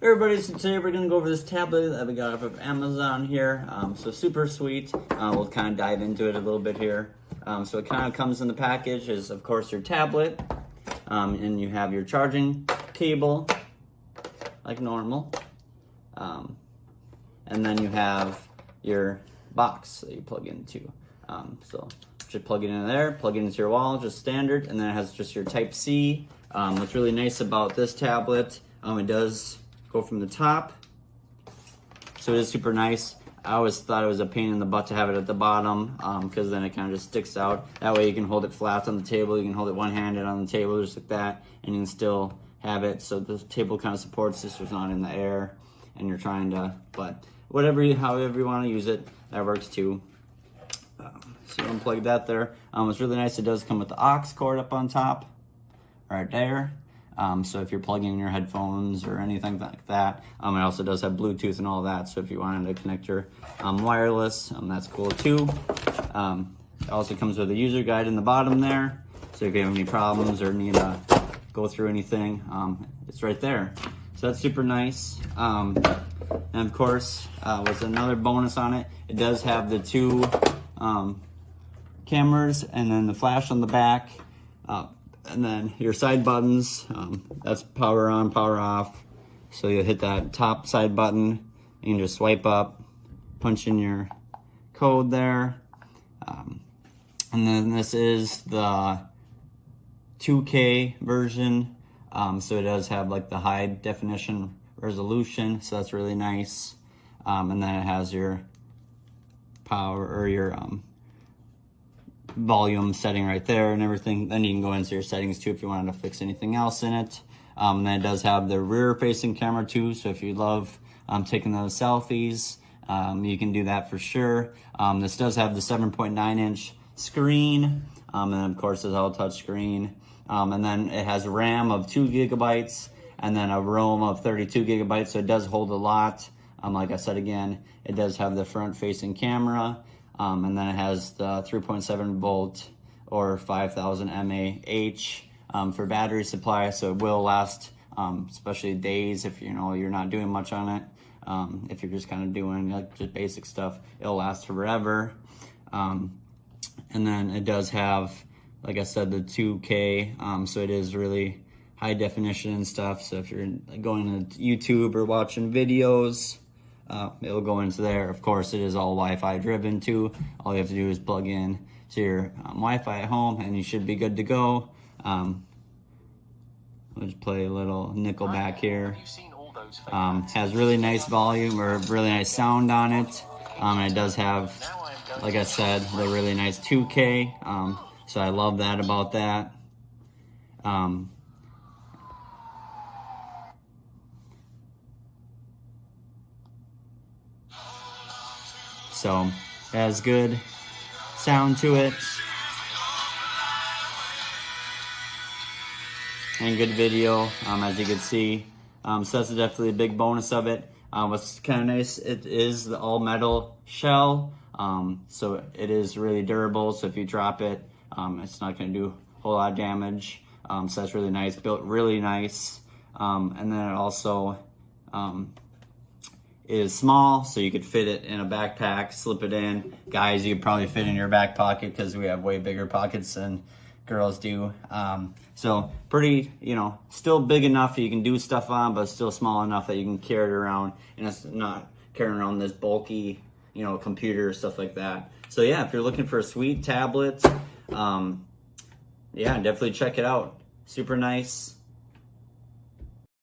Everybody, so today we're going to go over this tablet that we got off of Amazon here. So super sweet. We'll kind of dive into it a little bit here. So it kind of comes in the package is, of course, your tablet. And you have your charging cable, like normal. And then you have your box that you plug into. So just plug it in there, plug it into your wall, just standard. And then it has just your Type-C. What's really nice about this tablet, it does go from the top, so it is super nice. I always thought it was a pain in the butt to have it at the bottom, because then it kind of just sticks out. That way you can hold it flat on the table, you can hold it one-handed on the table just like that, and you can still have it so the table kind of supports this, so it's not in the air and you're trying to, but however you want to use it, that works too. So unplug that there. It's really nice, it does come with the aux cord up on top, right there. So if you're plugging in your headphones or anything like that, it also does have Bluetooth and all that. So if you wanted to connect your wireless, that's cool too. It also comes with a user guide in the bottom there. So if you have any problems or need to go through anything, it's right there. So that's super nice. And of course, what's another bonus on it, it does have the two cameras and then the flash on the back. And then your side buttons, that's power on, power off. So you'll hit that top side button, you can just swipe up, punch in your code there. And then this is the 2K version. So it does have like the high definition resolution, so that's really nice. And then it has your power or your volume setting right there and everything. Then you can go into your settings too if you wanted to fix anything else in it. And then it does have the rear facing camera too, so if you love taking those selfies, you can do that for sure. This does have the 7.9 inch screen, and then of course it's all touch screen. And then it has a RAM of 2 gigabytes and then a ROM of 32 gigabytes, so it does hold a lot. Like I said again, it does have the front facing camera. And then it has the 3.7 volt or 5000 mAh for battery supply, so it will last, especially days if you're not doing much on it. If you're just kind of doing like just basic stuff, it'll last forever. And then it does have, like I said, the 2K, so it is really high definition and stuff. So if you're going to YouTube or watching videos, it'll go into there. Of course, it is all Wi-Fi driven too. All you have to do is plug in to your Wi-Fi at home and you should be good to go. I'll just play a little Nickelback here. Has really nice volume or really nice sound on it. And it does have, like I said, the really nice 2K. So I love that about that. So it has good sound to it and good video, as you can see. So that's definitely a big bonus of it. What's kind of nice, it is the all metal shell, so it is really durable. So if you drop it, it's not going to do a whole lot of damage. So that's really nice, built really nice. And then it also is small, so you could fit it in a backpack, slip it in. Guys, you could probably fit in your back pocket because we have way bigger pockets than girls do. So pretty, still big enough that you can do stuff on, but still small enough that you can carry it around, and it's not carrying around this bulky, computer, stuff like that. So yeah, if you're looking for a sweet tablet, yeah, definitely check it out. Super nice.